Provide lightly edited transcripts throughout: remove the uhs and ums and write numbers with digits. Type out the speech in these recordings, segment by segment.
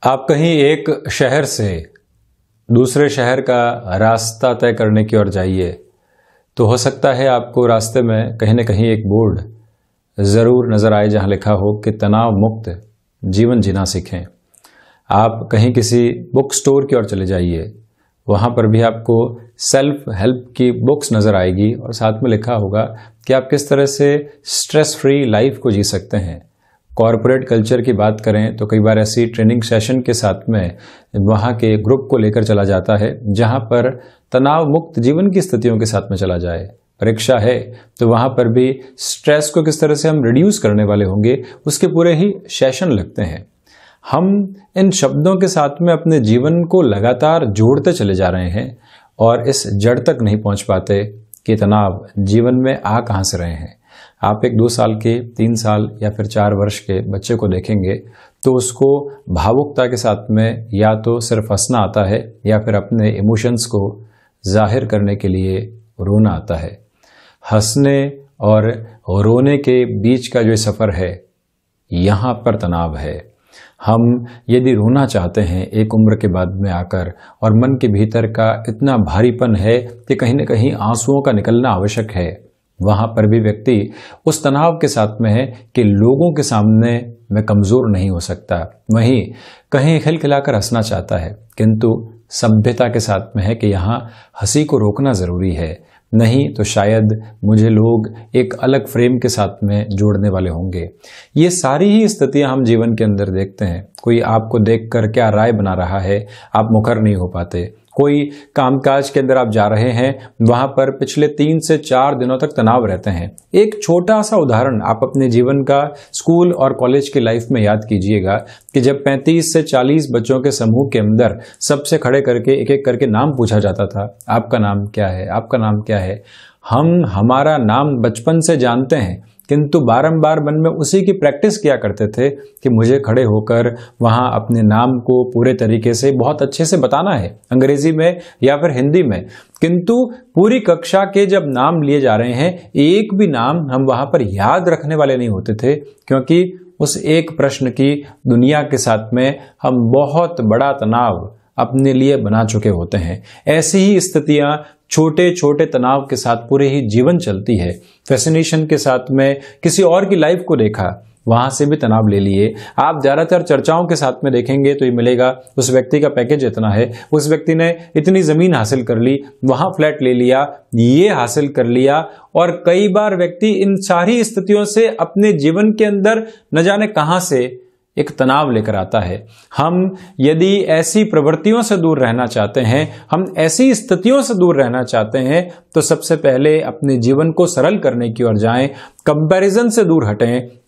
आप कहीं एक शहर से दूसरे शहर का रास्ता तय करने की ओर जाइए तो हो सकता है आपको रास्ते में कहीं न कहीं एक बोर्ड ज़रूर नज़र आए जहां लिखा हो कि तनाव मुक्त जीवन जीना सीखें। आप कहीं किसी बुक स्टोर की ओर चले जाइए, वहां पर भी आपको सेल्फ हेल्प की बुक्स नज़र आएगी और साथ में लिखा होगा कि आप किस तरह से स्ट्रेस फ्री लाइफ को जी सकते हैं। कॉरपोरेट कल्चर की बात करें तो कई बार ऐसी ट्रेनिंग सेशन के साथ में वहाँ के ग्रुप को लेकर चला जाता है जहाँ पर तनाव मुक्त जीवन की स्थितियों के साथ में चला जाए। परीक्षा है तो वहाँ पर भी स्ट्रेस को किस तरह से हम रिड्यूस करने वाले होंगे, उसके पूरे ही सेशन लगते हैं। हम इन शब्दों के साथ में अपने जीवन को लगातार जोड़ते चले जा रहे हैं और इस जड़ तक नहीं पहुँच पाते कि तनाव जीवन में आ कहाँ से रहे हैं। आप एक 2 साल के, 3 साल या फिर 4 वर्ष के बच्चे को देखेंगे तो उसको भावुकता के साथ में या तो सिर्फ हंसना आता है या फिर अपने इमोशंस को जाहिर करने के लिए रोना आता है। हंसने और रोने के बीच का जो सफ़र है, यहाँ पर तनाव है। हम यदि रोना चाहते हैं एक उम्र के बाद में आकर और मन के भीतर का इतना भारीपन है कि कहीं न कहीं आंसुओं का निकलना आवश्यक है, वहां पर भी व्यक्ति उस तनाव के साथ में है कि लोगों के सामने मैं कमजोर नहीं हो सकता। वहीं कहीं खिलखिलाकर हंसना चाहता है किंतु सभ्यता के साथ में है कि यहाँ हंसी को रोकना जरूरी है, नहीं तो शायद मुझे लोग एक अलग फ्रेम के साथ में जोड़ने वाले होंगे। ये सारी ही स्थितियां हम जीवन के अंदर देखते हैं। कोई आपको देखकर क्या राय बना रहा है, आप मुखर नहीं हो पाते। कोई कामकाज के अंदर आप जा रहे हैं, वहां पर पिछले 3 से 4 दिनों तक तनाव रहते हैं। एक छोटा सा उदाहरण आप अपने जीवन का स्कूल और कॉलेज की लाइफ में याद कीजिएगा कि जब 35 से 40 बच्चों के समूह के अंदर सबसे खड़े करके एक एक करके नाम पूछा जाता था, आपका नाम क्या है, आपका नाम क्या है। हम हमारा नाम बचपन से जानते हैं किंतु बारंबार मन में उसी की प्रैक्टिस किया करते थे कि मुझे खड़े होकर वहां अपने नाम को पूरे तरीके से बहुत अच्छे से बताना है, अंग्रेजी में या फिर हिंदी में। किंतु पूरी कक्षा के जब नाम लिए जा रहे हैं, एक भी नाम हम वहां पर याद रखने वाले नहीं होते थे, क्योंकि उस एक प्रश्न की दुनिया के साथ में हम बहुत बड़ा तनाव अपने लिए बना चुके होते हैं। ऐसी ही स्थितियां छोटे छोटे तनाव के साथ पूरे ही जीवन चलती है। फैसिनेशन के साथ में किसी और की लाइफ को देखा, वहां से भी तनाव ले लिए। आप ज्यादातर चर्चाओं के साथ में देखेंगे तो ये मिलेगा उस व्यक्ति का पैकेज इतना है, उस व्यक्ति ने इतनी जमीन हासिल कर ली, वहां फ्लैट ले लिया, ये हासिल कर लिया। और कई बार व्यक्ति इन सारी स्थितियों से अपने जीवन के अंदर न जाने कहां से एक तनाव लेकर आता है। हम यदि ऐसी प्रवृत्तियों से दूर रहना चाहते हैं, हम ऐसी स्थितियों से दूर रहना चाहते हैं, तो सबसे पहले अपने जीवन को सरल करने की ओर जाएं, कंपैरिजन से दूर हटें।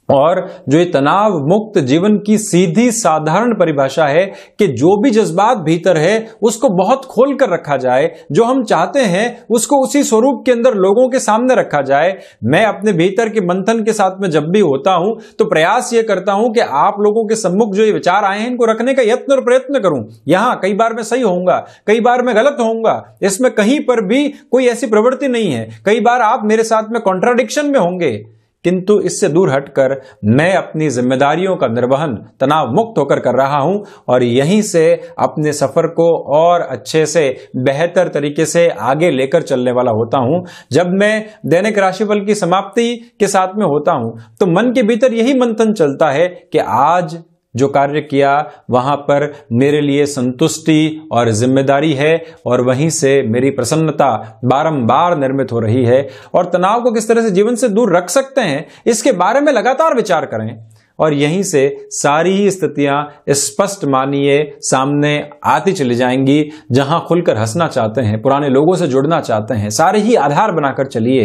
और जो ये तनाव मुक्त जीवन की सीधी साधारण परिभाषा है कि जो भी जज्बात भीतर है उसको बहुत खोल कर रखा जाए, जो हम चाहते हैं उसको उसी स्वरूप के अंदर लोगों के सामने रखा जाए। मैं अपने भीतर के मंथन के साथ में जब भी होता हूं तो प्रयास ये करता हूं कि आप लोगों के सम्मुख जो ये विचार आए हैं इनको रखने का यत्न और प्रयत्न करूं। यहां कई बार मैं सही होऊंगा, कई बार मैं गलत होऊंगा, इसमें कहीं पर भी कोई ऐसी प्रवृत्ति नहीं है। कई बार आप मेरे साथ में कॉन्ट्राडिक्शन में होंगे, किंतु इससे दूर हटकर मैं अपनी जिम्मेदारियों का निर्वहन तनाव मुक्त होकर कर रहा हूं और यहीं से अपने सफर को और अच्छे से बेहतर तरीके से आगे लेकर चलने वाला होता हूं। जब मैं दैनिक राशिफल की समाप्ति के साथ में होता हूं तो मन के भीतर यही मंथन चलता है कि आज जो कार्य किया वहां पर मेरे लिए संतुष्टि और जिम्मेदारी है और वहीं से मेरी प्रसन्नता बारंबार निर्मित हो रही है। और तनाव को किस तरह से जीवन से दूर रख सकते हैं, इसके बारे में लगातार विचार करें और यहीं से सारी ही स्थितियां स्पष्ट मानिए सामने आती चली जाएंगी। जहां खुलकर हंसना चाहते हैं, पुराने लोगों से जुड़ना चाहते हैं, सारे ही आधार बनाकर चलिए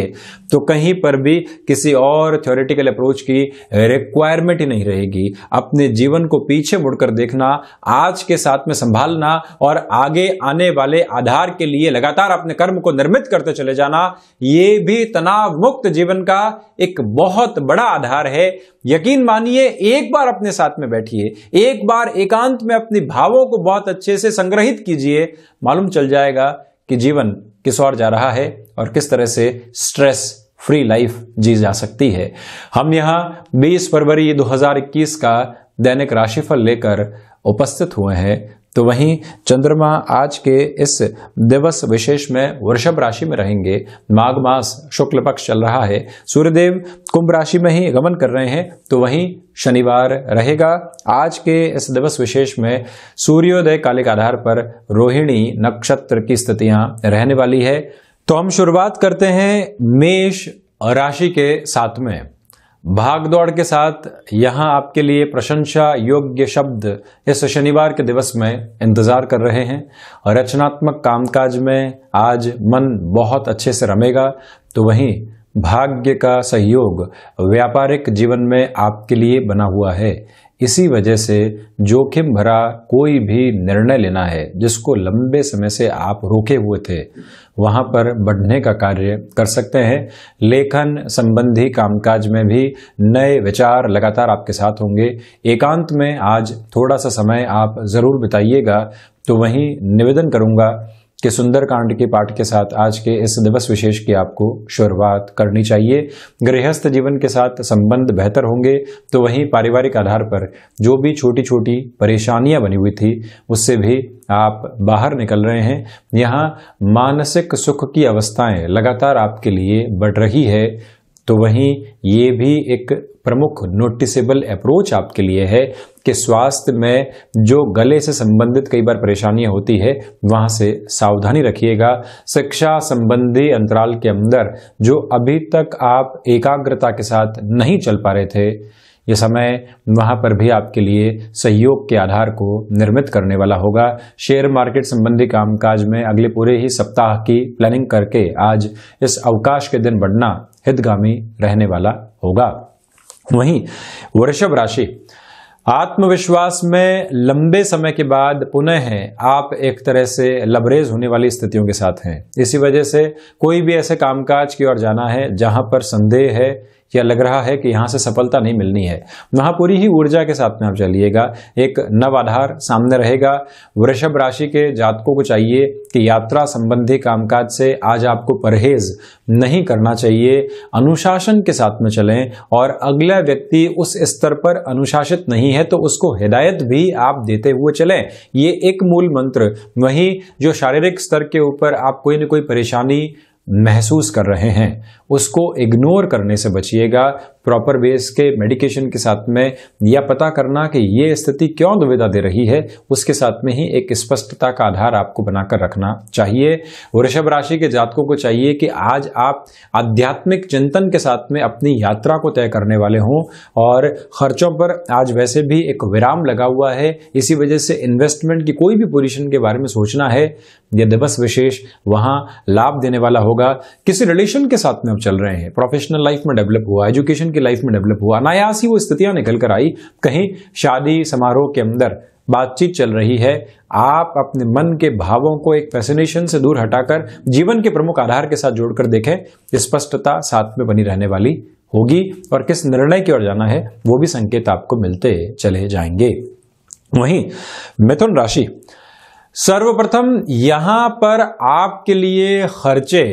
तो कहीं पर भी किसी और थ्योरेटिकल अप्रोच की रिक्वायरमेंट ही नहीं रहेगी। अपने जीवन को पीछे मुड़कर देखना, आज के साथ में संभालना और आगे आने वाले आधार के लिए लगातार अपने कर्म को निर्मित करते चले जाना, ये भी तनाव मुक्त जीवन का एक बहुत बड़ा आधार है। यकीन मानिए, एक बार अपने साथ में बैठिए, एक बार एकांत में अपने भावों को बहुत अच्छे से संग्रहित कीजिए, मालूम चल जाएगा कि जीवन किस ओर जा रहा है और किस तरह से स्ट्रेस फ्री लाइफ जी जा सकती है। हम यहां 20 फरवरी 2021 का दैनिक राशिफल लेकर उपस्थित हुए हैं। तो वहीं चंद्रमा आज के इस दिवस विशेष में वृषभ राशि में रहेंगे। माघ मास शुक्ल पक्ष चल रहा है, सूर्यदेव कुंभ राशि में ही गमन कर रहे हैं। तो वहीं शनिवार रहेगा। आज के इस दिवस विशेष में सूर्योदय कालिक आधार पर रोहिणी नक्षत्र की स्थितियां रहने वाली है। तो हम शुरुआत करते हैं मेष राशि के साथ में। भागदौड़ के साथ यहां आपके लिए प्रशंसा योग्य शब्द इस शनिवार के दिवस में इंतजार कर रहे हैं। रचनात्मक कामकाज में आज मन बहुत अच्छे से रमेगा। तो वहीं भाग्य का सहयोग व्यापारिक जीवन में आपके लिए बना हुआ है। इसी वजह से जोखिम भरा कोई भी निर्णय लेना है जिसको लंबे समय से आप रोके हुए थे, वहां पर बढ़ने का कार्य कर सकते हैं। लेखन संबंधी कामकाज में भी नए विचार लगातार आपके साथ होंगे। एकांत में आज थोड़ा सा समय आप जरूर बिताइएगा। तो वहीं निवेदन करूंगा कि सुंदरकांड के पाठ के साथ आज के इस दिवस विशेष की आपको शुरुआत करनी चाहिए। गृहस्थ जीवन के साथ संबंध बेहतर होंगे। तो वहीं पारिवारिक आधार पर जो भी छोटी छोटी परेशानियां बनी हुई थी उससे भी आप बाहर निकल रहे हैं। यहाँ मानसिक सुख की अवस्थाएं लगातार आपके लिए बढ़ रही है। तो वहीं ये भी एक प्रमुख नोटिसेबल अप्रोच आपके लिए है कि स्वास्थ्य में जो गले से संबंधित कई बार परेशानियां होती है वहां से सावधानी रखिएगा। शिक्षा संबंधी अंतराल के अंदर जो अभी तक आप एकाग्रता के साथ नहीं चल पा रहे थे, ये समय वहां पर भी आपके लिए सहयोग के आधार को निर्मित करने वाला होगा। शेयर मार्केट संबंधी कामकाज में अगले पूरे ही सप्ताह की प्लानिंग करके आज इस अवकाश के दिन बढ़ना हितगामी रहने वाला होगा। वहीं वृषभ राशि, आत्मविश्वास में लंबे समय के बाद पुनः आप एक तरह से लबरेज होने वाली स्थितियों के साथ हैं। इसी वजह से कोई भी ऐसे कामकाज की ओर जाना है जहां पर संदेह है या लग रहा है कि यहां से सफलता नहीं मिलनी है, वहां पूरी ही ऊर्जा के साथ में आप चलिएगा। एक नव आधार सामने रहेगा। वृषभ राशि के जातकों को चाहिए कि यात्रा संबंधी कामकाज से आज आपको परहेज नहीं करना चाहिए। अनुशासन के साथ में चलें और अगला व्यक्ति उस स्तर पर अनुशासित नहीं है तो उसको हिदायत भी आप देते हुए चलें। ये एक मूल मंत्र। वहीं जो शारीरिक स्तर के ऊपर आप कोई न कोई परेशानी महसूस कर रहे हैं उसको इग्नोर करने से बचिएगा। प्रॉपर बेस के मेडिकेशन के साथ में यह पता करना कि ये स्थिति क्यों दुविधा दे रही है, उसके साथ में ही एक स्पष्टता का आधार आपको बनाकर रखना चाहिए। वृषभ राशि के जातकों को चाहिए कि आज आप आध्यात्मिक चिंतन के साथ में अपनी यात्रा को तय करने वाले हों और खर्चों पर आज वैसे भी एक विराम लगा हुआ है। इसी वजह से इन्वेस्टमेंट की कोई भी पोजीशन के बारे में सोचना है, यह दिवस विशेष वहां लाभ देने वाला होगा। किसी रिलेशन के साथ में आप चल रहे हैं, प्रोफेशनल लाइफ में डेवलप हुआ, एजुकेशन की लाइफ में डेवलप हुआ, अनायास ही वो स्थितियां निकल कर आई। कहीं शादी समारोह के अंदर बातचीत चल रही है, आप अपने मन के भावों को एक फैसिनेशन से दूर हटाकर जीवन के प्रमुख आधार के साथ जोड़कर देखें। स्पष्टता साथ में बनी रहने वाली होगी और किस निर्णय की ओर जाना है वो भी संकेत आपको मिलते चले जाएंगे। वहीं मिथुन राशि, सर्वप्रथम यहां पर आपके लिए खर्चे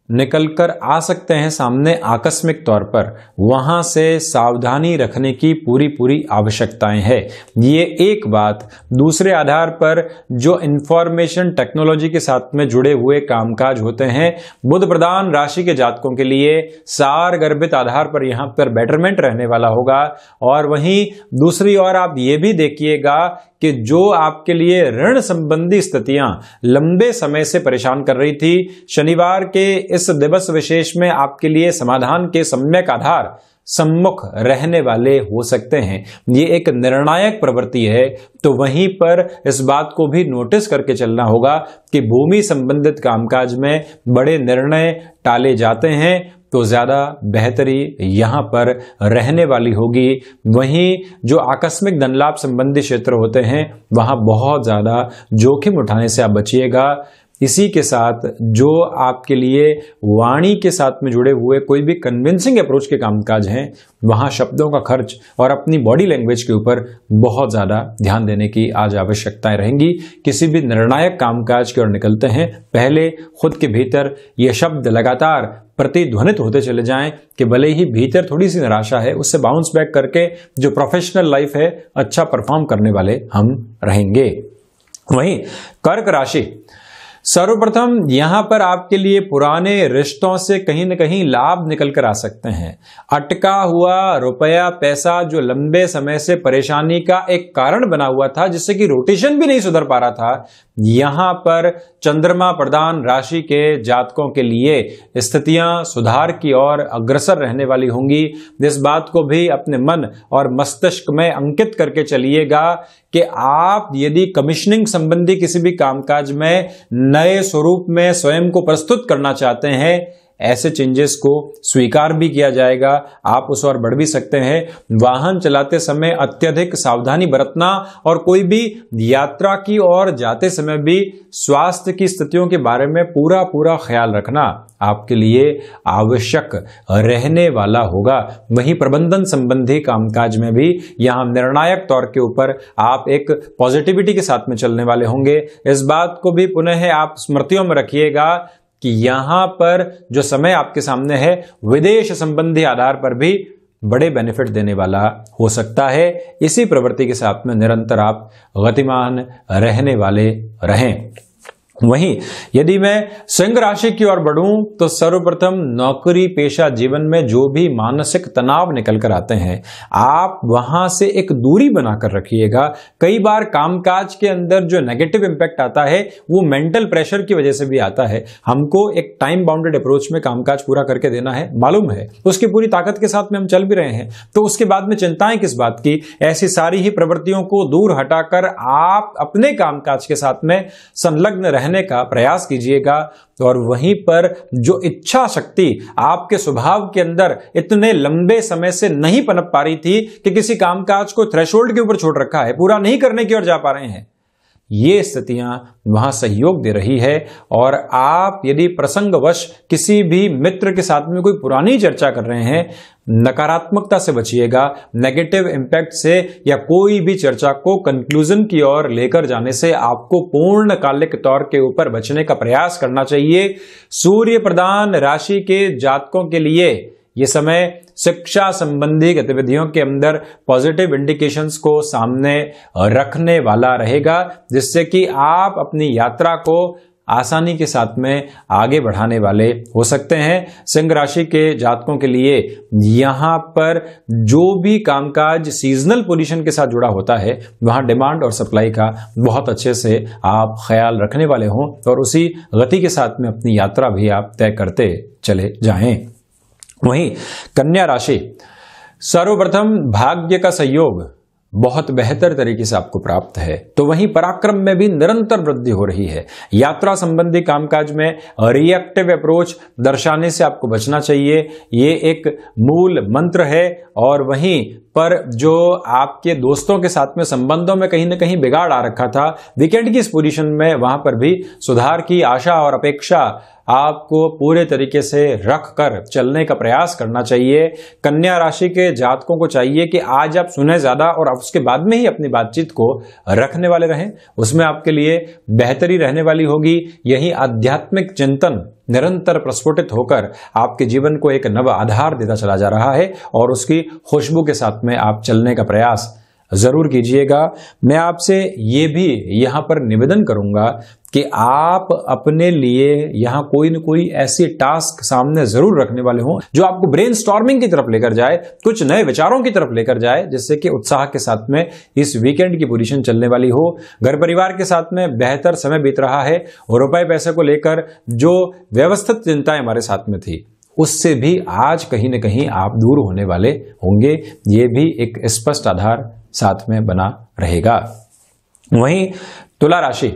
निकल कर आ सकते हैं सामने आकस्मिक तौर पर, वहां से सावधानी रखने की पूरी आवश्यकताएं है। ये एक बात। दूसरे आधार पर जो इंफॉर्मेशन टेक्नोलॉजी के साथ में जुड़े हुए कामकाज होते हैं, बुध प्रधान राशि के जातकों के लिए सार गर्भित आधार पर यहां पर बेटरमेंट रहने वाला होगा। और वहीं दूसरी ओर आप ये भी देखिएगा कि जो आपके लिए ऋण संबंधी स्थितियां लंबे समय से परेशान कर रही थी, शनिवार के इस दिवस विशेष में आपके लिए समाधान के सम्यक आधार सम्मुख रहने वाले हो सकते हैं। ये एक निर्णायक प्रवृत्ति है। तो वहीं पर इस बात को भी नोटिस करके चलना होगा कि भूमि संबंधित कामकाज में बड़े निर्णय टाले जाते हैं तो ज्यादा बेहतरी यहां पर रहने वाली होगी। वहीं जो आकस्मिक धन लाभ संबंधी क्षेत्र होते हैं वहां बहुत ज्यादा जोखिम उठाने से आप बचिएगा। इसी के साथ जो आपके लिए वाणी के साथ में जुड़े हुए कोई भी कन्विंसिंग अप्रोच के कामकाज हैं, वहां शब्दों का खर्च और अपनी बॉडी लैंग्वेज के ऊपर बहुत ज्यादा ध्यान देने की आज आवश्यकताएं रहेंगी। किसी भी निर्णायक कामकाज की ओर निकलते हैं, पहले खुद के भीतर ये शब्द लगातार प्रतिध्वनित होते चले जाएं कि भले ही भीतर थोड़ी सी निराशा है, उससे बाउंस बैक करके जो प्रोफेशनल लाइफ है अच्छा परफॉर्म करने वाले हम रहेंगे। वहीं कर्क राशि, सर्वप्रथम यहां पर आपके लिए पुराने रिश्तों से कहीं न कहीं लाभ निकल कर आ सकते हैं। अटका हुआ रुपया पैसा जो लंबे समय से परेशानी का एक कारण बना हुआ था, जिससे कि रोटेशन भी नहीं सुधर पा रहा था, यहां पर चंद्रमा प्रधान राशि के जातकों के लिए स्थितियां सुधार की ओर अग्रसर रहने वाली होंगी। इस बात को भी अपने मन और मस्तिष्क में अंकित करके चलिएगा कि आप यदि कमीशनिंग संबंधी किसी भी कामकाज में नए स्वरूप में स्वयं को प्रस्तुत करना चाहते हैं, ऐसे चेंजेस को स्वीकार भी किया जाएगा। आप उस ओर बढ़ भी सकते हैं। वाहन चलाते समय अत्यधिक सावधानी बरतना और कोई भी यात्रा की ओर जाते समय भी स्वास्थ्य की स्थितियों के बारे में पूरा ख्याल रखना आपके लिए आवश्यक रहने वाला होगा। वहीं प्रबंधन संबंधी कामकाज में भी यहां निर्णायक तौर के ऊपर आप एक पॉजिटिविटी के साथ में चलने वाले होंगे। इस बात को भी पुनः आप स्मृतियों में रखिएगा कि यहां पर जो समय आपके सामने है, विदेश संबंधी आधार पर भी बड़े बेनिफिट देने वाला हो सकता है। इसी प्रवृत्ति के साथ में निरंतर आप गतिमान रहने वाले रहें। वहीं यदि मैं सिंह राशि की ओर बढ़ूं तो सर्वप्रथम नौकरी पेशा जीवन में जो भी मानसिक तनाव निकल कर आते हैं, आप वहां से एक दूरी बनाकर रखिएगा। कई बार कामकाज के अंदर जो नेगेटिव इंपैक्ट आता है वो मेंटल प्रेशर की वजह से भी आता है। हमको एक टाइम बाउंडेड अप्रोच में कामकाज पूरा करके देना है, मालूम है, उसकी पूरी ताकत के साथ में हम चल भी रहे हैं, तो उसके बाद में चिंताएं किस बात की। ऐसी सारी ही प्रवृत्तियों को दूर हटाकर आप अपने कामकाज के साथ में संलग्न रहने का प्रयास कीजिएगा। और वहीं पर जो इच्छा शक्ति आपके स्वभाव के अंदर इतने लंबे समय से नहीं पनप पा रही थी कि किसी कामकाज को थ्रेशोल्ड के ऊपर छोड़ रखा है, पूरा नहीं करने की ओर जा पा रहे हैं, ये स्थितियां वहां सहयोग दे रही है। और आप यदि प्रसंगवश किसी भी मित्र के साथ में कोई पुरानी चर्चा कर रहे हैं, नकारात्मकता से बचिएगा, नेगेटिव इंपैक्ट से या कोई भी चर्चा को कंक्लूजन की ओर लेकर जाने से आपको पूर्णकालिक तौर के ऊपर बचने का प्रयास करना चाहिए। सूर्य प्रधान राशि के जातकों के लिए ये समय शिक्षा संबंधी गतिविधियों के अंदर पॉजिटिव इंडिकेशंस को सामने रखने वाला रहेगा, जिससे कि आप अपनी यात्रा को आसानी के साथ में आगे बढ़ाने वाले हो सकते हैं। सिंह राशि के जातकों के लिए यहां पर जो भी कामकाज सीजनल पोजीशन के साथ जुड़ा होता है, वहां डिमांड और सप्लाई का बहुत अच्छे से आप ख्याल रखने वाले हों और उसी गति के साथ में अपनी यात्रा भी आप तय करते चले जाएं। वहीं कन्या राशि, सर्वप्रथम भाग्य का सहयोग बहुत बेहतर तरीके से आपको प्राप्त है, तो वहीं पराक्रम में भी निरंतर वृद्धि हो रही है। यात्रा संबंधी कामकाज में रिएक्टिव अप्रोच दर्शाने से आपको बचना चाहिए, ये एक मूल मंत्र है। और वहीं पर जो आपके दोस्तों के साथ में संबंधों में कहीं ना कहीं बिगाड़ आ रखा था, वीकेंड की इस पोजीशन में वहां पर भी सुधार की आशा और अपेक्षा आपको पूरे तरीके से रख कर चलने का प्रयास करना चाहिए। कन्या राशि के जातकों को चाहिए कि आज आप सुने ज्यादा और उसके बाद में ही अपनी बातचीत को रखने वाले रहें, उसमें आपके लिए बेहतरी रहने वाली होगी। यही आध्यात्मिक चिंतन निरंतर प्रस्फुटित होकर आपके जीवन को एक नव आधार देता चला जा रहा है और उसकी खुशबू के साथ में आप चलने का प्रयास जरूर कीजिएगा। मैं आपसे ये भी यहां पर निवेदन करूंगा कि आप अपने लिए यहां कोई न कोई ऐसी टास्क सामने जरूर रखने वाले हों जो आपको ब्रेनस्टॉर्मिंग की तरफ लेकर जाए, कुछ नए विचारों की तरफ लेकर जाए, जिससे कि उत्साह के साथ में इस वीकेंड की पोजीशन चलने वाली हो। घर परिवार के साथ में बेहतर समय बीत रहा है और रुपए पैसे को लेकर जो व्यवस्थित चिंताएं हमारे साथ में थी, उससे भी आज कहीं न कहीं आप दूर होने वाले होंगे। ये भी एक स्पष्ट आधार साथ में बना रहेगा। वहीं तुला राशि,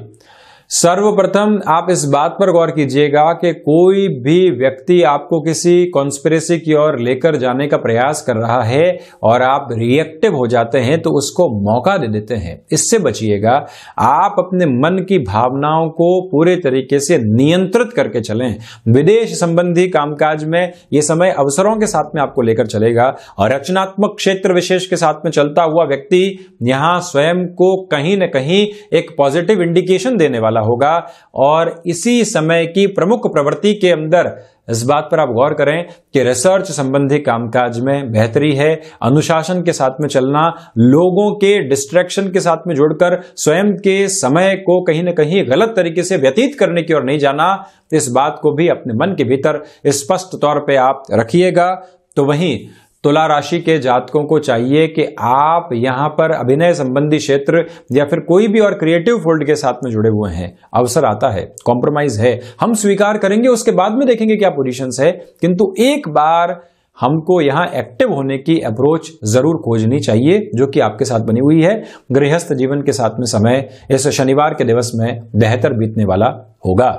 सर्वप्रथम आप इस बात पर गौर कीजिएगा कि कोई भी व्यक्ति आपको किसी कॉन्स्पिरेसी की ओर लेकर जाने का प्रयास कर रहा है और आप रिएक्टिव हो जाते हैं तो उसको मौका दे देते हैं। इससे बचिएगा। आप अपने मन की भावनाओं को पूरे तरीके से नियंत्रित करके चलें। विदेश संबंधी कामकाज में यह समय अवसरों के साथ में आपको लेकर चलेगा और रचनात्मक क्षेत्र विशेष के साथ में चलता हुआ व्यक्ति यहां स्वयं को कहीं न कहीं एक पॉजिटिव इंडिकेशन देने वाला होगा। और इसी समय की प्रमुख प्रवृत्ति के अंदर इस बात पर आप गौर करें कि रिसर्च संबंधी कामकाज में बेहतरी है। अनुशासन के साथ में चलना, लोगों के डिस्ट्रैक्शन के साथ में जुड़कर स्वयं के समय को कहीं ना कहीं गलत तरीके से व्यतीत करने की ओर नहीं जाना, इस बात को भी अपने मन के भीतर स्पष्ट तौर पे आप रखिएगा। तो वहीं तुला राशि के जातकों को चाहिए कि आप यहां पर अभिनय संबंधी क्षेत्र या फिर कोई भी और क्रिएटिव फील्ड के साथ में जुड़े हुए हैं, अवसर आता है, कॉम्प्रोमाइज है, हम स्वीकार करेंगे, उसके बाद में देखेंगे क्या पोजीशंस है, किंतु एक बार हमको यहां एक्टिव होने की अप्रोच जरूर खोजनी चाहिए जो कि आपके साथ बनी हुई है। गृहस्थ जीवन के साथ में समय इस शनिवार के दिवस में बेहतर बीतने वाला होगा।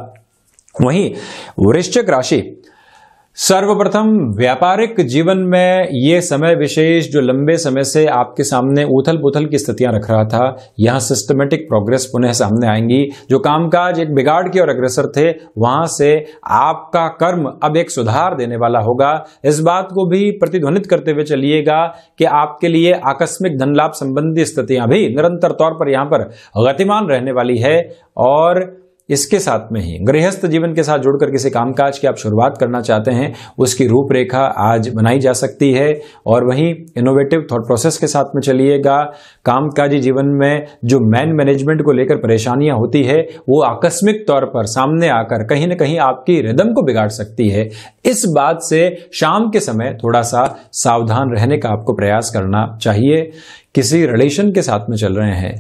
वहीं वृश्चिक राशि, सर्वप्रथम व्यापारिक जीवन में यह समय विशेष जो लंबे समय से आपके सामने उथल पुथल की स्थितियां रख रहा था, यहां सिस्टमेटिक प्रोग्रेस पुनः सामने आएंगी। जो कामकाज एक बिगाड़ की ओर अग्रसर थे, वहां से आपका कर्म अब एक सुधार देने वाला होगा। इस बात को भी प्रतिध्वनित करते हुए चलिएगा कि आपके लिए आकस्मिक धन लाभ संबंधी स्थितियां भी निरंतर तौर पर यहां पर गतिमान रहने वाली है। और इसके साथ में ही गृहस्थ जीवन के साथ जुड़कर किसी कामकाज की आप शुरुआत करना चाहते हैं, उसकी रूपरेखा आज बनाई जा सकती है। और वहीं इनोवेटिव थॉट प्रोसेस के साथ में चलिएगा। कामकाजी जीवन में जो मैनेजमेंट को लेकर परेशानियां होती है, वो आकस्मिक तौर पर सामने आकर कहीं ना कहीं आपकी रिदम को बिगाड़ सकती है। इस बात से शाम के समय थोड़ा सा सावधान रहने का आपको प्रयास करना चाहिए। किसी रिलेशन के साथ में चल रहे हैं,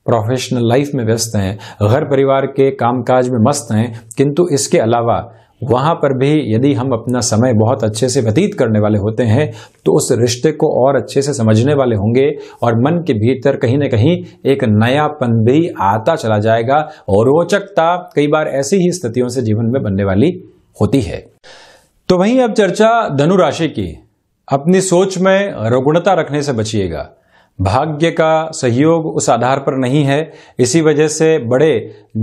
प्रोफेशनल लाइफ में व्यस्त हैं, घर परिवार के कामकाज में मस्त हैं, किंतु इसके अलावा वहां पर भी यदि हम अपना समय बहुत अच्छे से व्यतीत करने वाले होते हैं तो उस रिश्ते को और अच्छे से समझने वाले होंगे और मन के भीतर कहीं ना कहीं एक नयापन भी आता चला जाएगा और रोचकता कई बार ऐसी ही स्थितियों से जीवन में बनने वाली होती है। तो वहीं अब चर्चा धनु राशि की। अपनी सोच में रुग्णता रखने से बचिएगा। भाग्य का सहयोग उस आधार पर नहीं है, इसी वजह से बड़े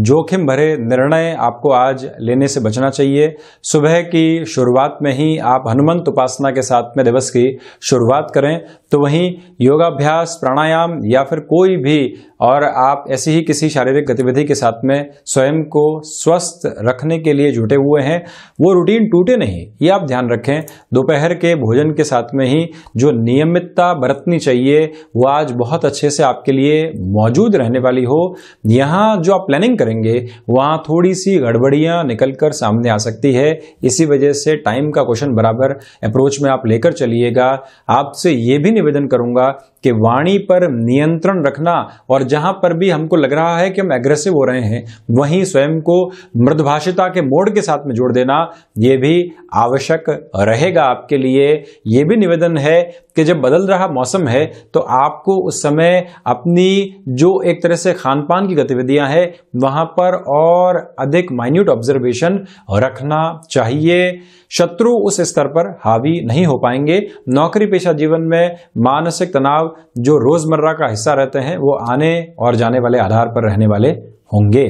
जोखिम भरे निर्णय आपको आज लेने से बचना चाहिए। सुबह की शुरुआत में ही आप हनुमंत उपासना के साथ में दिवस की शुरुआत करें। तो वहीं योगाभ्यास, प्राणायाम या फिर कोई भी और आप ऐसी ही किसी शारीरिक गतिविधि के साथ में स्वयं को स्वस्थ रखने के लिए जुटे हुए हैं, वो रूटीन टूटे नहीं, ये आप ध्यान रखें। दोपहर के भोजन के साथ में ही जो नियमितता बरतनी चाहिए वो आज बहुत अच्छे से आपके लिए मौजूद रहने वाली हो। यहाँ जो आप प्लानिंग करेंगे वहां थोड़ी सी गड़बड़ियां निकलकर सामने आ सकती है, इसी वजह से टाइम का क्वेश्चन बराबर अप्रोच में आप लेकर चलिएगा। आपसे ये भी निवेदन करूंगा कि वाणी पर नियंत्रण रखना और जहां पर भी हमको लग रहा है कि हम एग्रेसिव हो रहे हैं वहीं स्वयं को मृदभाषिता के मोड के साथ में जोड़ देना, यह भी आवश्यक रहेगा आपके लिए। यह भी निवेदन है कि जब बदल रहा मौसम है तो आपको उस समय अपनी जो एक तरह से खान पान की गतिविधियां हैं वहां पर और अधिक माइन्यूट ऑब्जर्वेशन रखना चाहिए। शत्रु उस स्तर पर हावी नहीं हो पाएंगे। नौकरी पेशा जीवन में मानसिक तनाव जो रोजमर्रा का हिस्सा रहते हैं वो आने और जाने वाले आधार पर रहने वाले होंगे।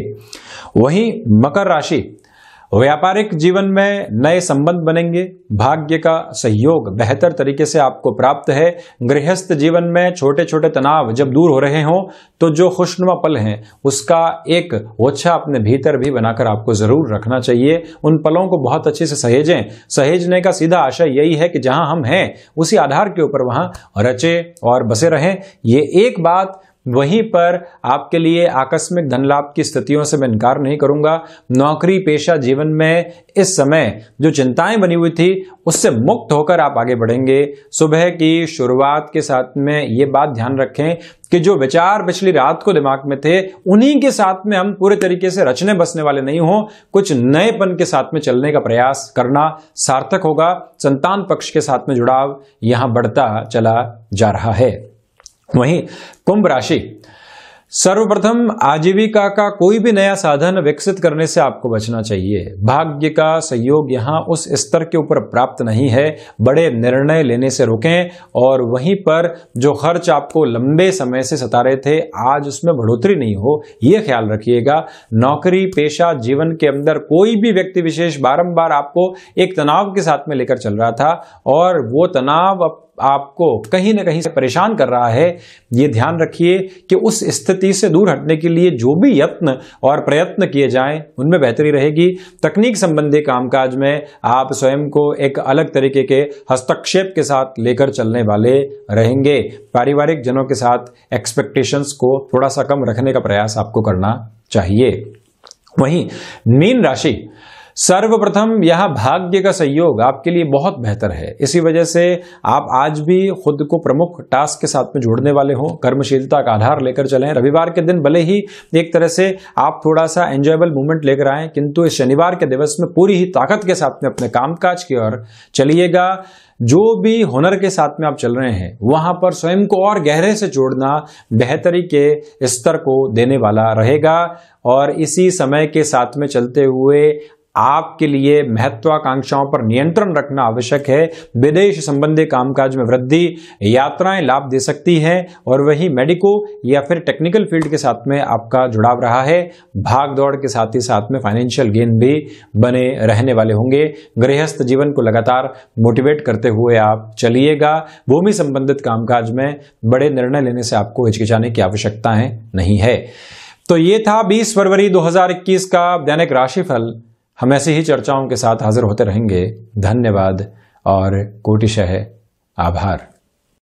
वहीं मकर राशि, व्यापारिक जीवन में नए संबंध बनेंगे। भाग्य का सहयोग बेहतर तरीके से आपको प्राप्त है। गृहस्थ जीवन में छोटे छोटे तनाव जब दूर हो रहे हों तो जो खुशनुमा पल हैं उसका एक ओछा अपने भीतर भी बनाकर आपको जरूर रखना चाहिए। उन पलों को बहुत अच्छे से सहेजें। सहेजने का सीधा आशय यही है कि जहां हम हैं उसी आधार के ऊपर वहां रचे और बसे रहें। ये एक बात। वहीं पर आपके लिए आकस्मिक धन लाभ की स्थितियों से मैं इनकार नहीं करूंगा। नौकरी पेशा जीवन में इस समय जो चिंताएं बनी हुई थी उससे मुक्त होकर आप आगे बढ़ेंगे। सुबह की शुरुआत के साथ में ये बात ध्यान रखें कि जो विचार पिछली रात को दिमाग में थे उन्हीं के साथ में हम पूरे तरीके से रचने बसने वाले नहीं हो। कुछ नएपन के साथ में चलने का प्रयास करना सार्थक होगा। संतान पक्ष के साथ में जुड़ाव यहां बढ़ता चला जा रहा है। वहीं कुंभ राशि, सर्वप्रथम आजीविका का कोई भी नया साधन विकसित करने से आपको बचना चाहिए। भाग्य का सहयोग यहाँ उस स्तर के ऊपर प्राप्त नहीं है। बड़े निर्णय लेने से रुकें और वहीं पर जो खर्च आपको लंबे समय से सता रहे थे आज उसमें बढ़ोतरी नहीं हो, ये ख्याल रखिएगा। नौकरी पेशा जीवन के अंदर कोई भी व्यक्ति विशेष बारंबार आपको एक तनाव के साथ में लेकर चल रहा था और वो तनाव आपको कहीं ना कहीं से परेशान कर रहा है। ये ध्यान रखिए कि उस स्थिति से दूर हटने के लिए जो भी यत्न और प्रयत्न किए जाएं उनमें बेहतरी रहेगी। तकनीक संबंधी कामकाज में आप स्वयं को एक अलग तरीके के हस्तक्षेप के साथ लेकर चलने वाले रहेंगे। पारिवारिक जनों के साथ एक्सपेक्टेशंस को थोड़ा सा कम रखने का प्रयास आपको करना चाहिए। वहीं मीन राशि, सर्वप्रथम यह भाग्य का सहयोग आपके लिए बहुत बेहतर है। इसी वजह से आप आज भी खुद को प्रमुख टास्क के साथ में जोड़ने वाले हो। कर्मशीलता का आधार लेकर चलें। रविवार के दिन भले ही एक तरह से आप थोड़ा सा एंजॉयबल मूवमेंट लेकर आएं, किंतु इस शनिवार के दिवस में पूरी ही ताकत के साथ में अपने कामकाज की ओर चलिएगा। जो भी हुनर के साथ में आप चल रहे हैं वहां पर स्वयं को और गहरे से जोड़ना बेहतरी के स्तर को देने वाला रहेगा। और इसी समय के साथ में चलते हुए आपके लिए महत्वाकांक्षाओं पर नियंत्रण रखना आवश्यक है। विदेश संबंधी कामकाज में वृद्धि, यात्राएं लाभ दे सकती हैं और वही मेडिको या फिर टेक्निकल फील्ड के साथ में आपका जुड़ाव रहा है। भाग दौड़ के साथ ही साथ में फाइनेंशियल गेन भी बने रहने वाले होंगे। गृहस्थ जीवन को लगातार मोटिवेट करते हुए आप चलिएगा। भूमि संबंधित कामकाज में बड़े निर्णय लेने से आपको हिचकिचाने की आवश्यकता नहीं है। तो ये था 20 फरवरी 2021 का दैनिक राशिफल। हम ऐसी ही चर्चाओं के साथ हाजिर होते रहेंगे। धन्यवाद और कोटिशः आभार।